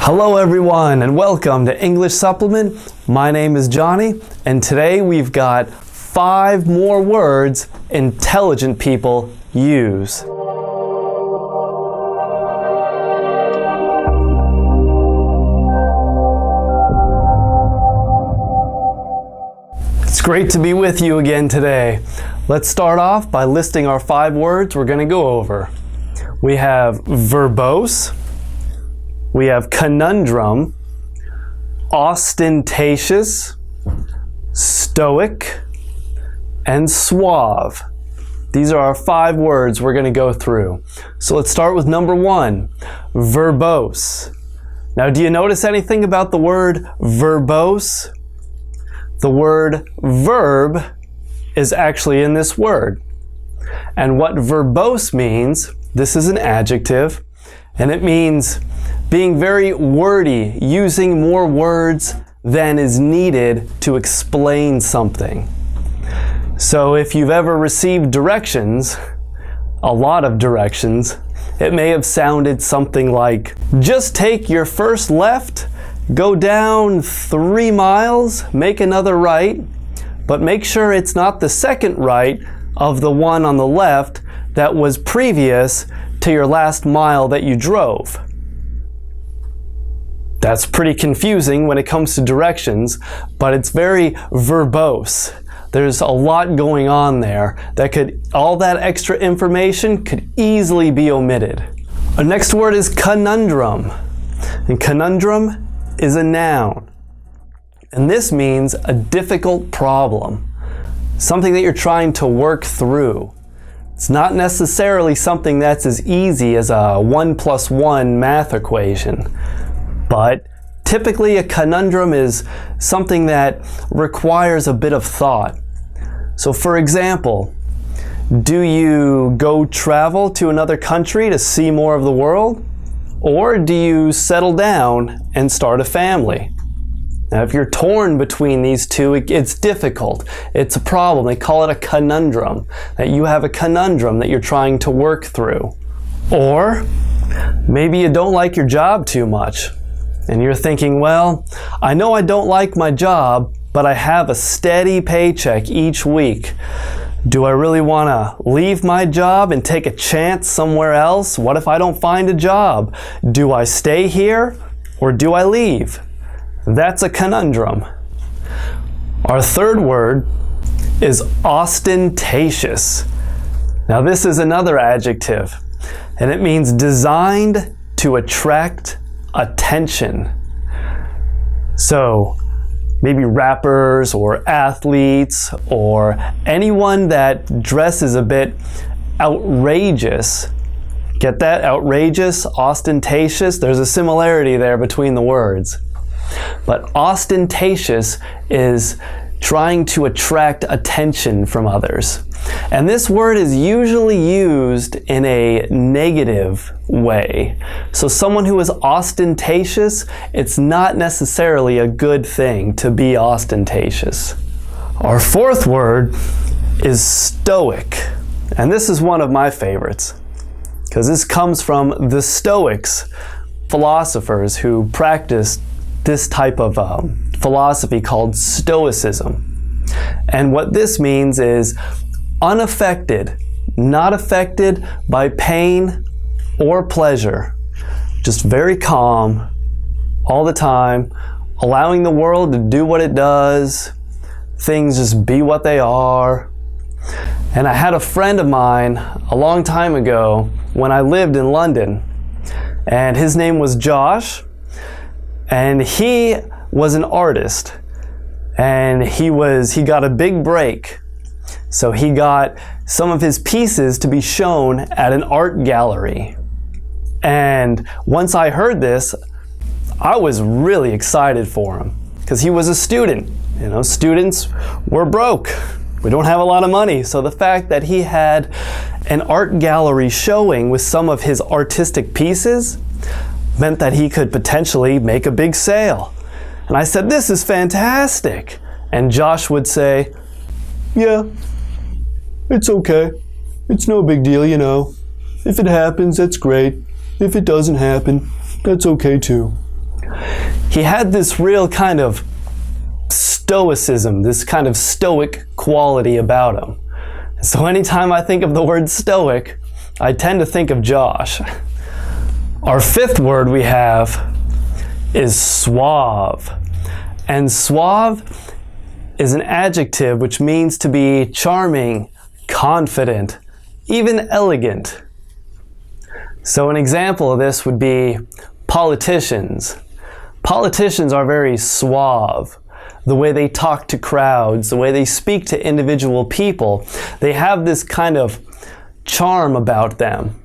Hello everyone and welcome to English Supplement. My name is Johnny and today we've got 5 more words intelligent people use. It's great to be with you again today. Let's start off by listing our 5 words we're going to go over. We have verbose, we have conundrum, ostentatious, stoic, and suave. These are our 5 words we're going to go through. So let's start with number 1, verbose. Now, do you notice anything about the word verbose? The word verb is actually in this word. And what verbose means, this is an adjective, and it means being very wordy, using more words than is needed to explain something. So if you've ever received directions, a lot of directions, it may have sounded something like, just take your first left, go down 3 miles, make another right, but make sure it's not the second right of the one on the left that was previous to your last mile that you drove. That's pretty confusing when it comes to directions, but it's very verbose. There's a lot going on there all that extra information could easily be omitted. Our next word is conundrum. And conundrum is a noun. And this means a difficult problem, something that you're trying to work through. It's not necessarily something that's as easy as a 1 + 1 math equation. But typically a conundrum is something that requires a bit of thought. So for example, do you go travel to another country to see more of the world? Or do you settle down and start a family? Now if you're torn between these two, it's difficult. It's a problem. They call it a conundrum. That you have a conundrum that you're trying to work through. Or maybe you don't like your job too much. And you're thinking, well, I know I don't like my job, but I have a steady paycheck each week. Do I really want to leave my job and take a chance somewhere else? What if I don't find a job? Do I stay here or do I leave? That's a conundrum. Our third word is ostentatious. Now this is another adjective, and it means designed to attract attention. So maybe rappers or athletes or anyone that dresses a bit outrageous. Get that? Outrageous, ostentatious. There's a similarity there between the words. But ostentatious is trying to attract attention from others. And this word is usually used in a negative way. So someone who is ostentatious, it's not necessarily a good thing to be ostentatious. Our fourth word is stoic. And this is one of my favorites, because this comes from the Stoics, philosophers who practiced this type of philosophy called Stoicism. And what this means is unaffected, not affected by pain or pleasure, just very calm all the time, allowing the world to do what it does, things just be what they are. And I had a friend of mine a long time ago when I lived in London, and his name was Josh, and he was an artist, and he got a big break. So he got some of his pieces to be shown at an art gallery. And once I heard this, I was really excited for him, because he was a student. You know, students were broke. We don't have a lot of money. So the fact that he had an art gallery showing with some of his artistic pieces meant that he could potentially make a big sale. And I said, this is fantastic. And Josh would say, yeah, it's okay. It's no big deal, you know. If it happens, that's great. If it doesn't happen, that's okay too. He had this real kind of stoicism, this kind of stoic quality about him. So anytime I think of the word stoic, I tend to think of Josh. Our fifth word we have is suave. And suave is an adjective which means to be charming, confident, even elegant. So an example of this would be politicians. Politicians are very suave. The way they talk to crowds, the way they speak to individual people, they have this kind of charm about them.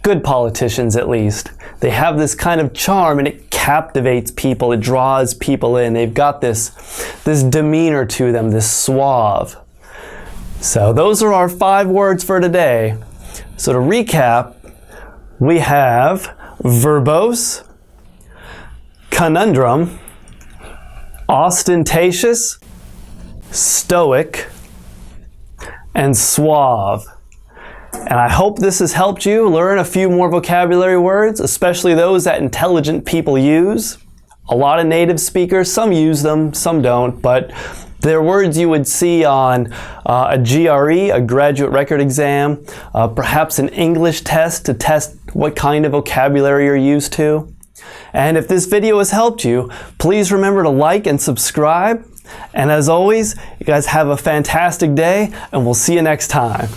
Good politicians, at least. They have this kind of charm, and it captivates people, it draws people in. They've got this demeanor to them, this suave. So those are our 5 words for today. So to recap, we have verbose, conundrum, ostentatious, stoic, and suave. And I hope this has helped you learn a few more vocabulary words, especially those that intelligent people use. A lot of native speakers, some use them, some don't, but they're words you would see on a GRE, a graduate record exam, perhaps an English test to test what kind of vocabulary you're used to. And if this video has helped you, please remember to like and subscribe. And as always, you guys have a fantastic day, and we'll see you next time.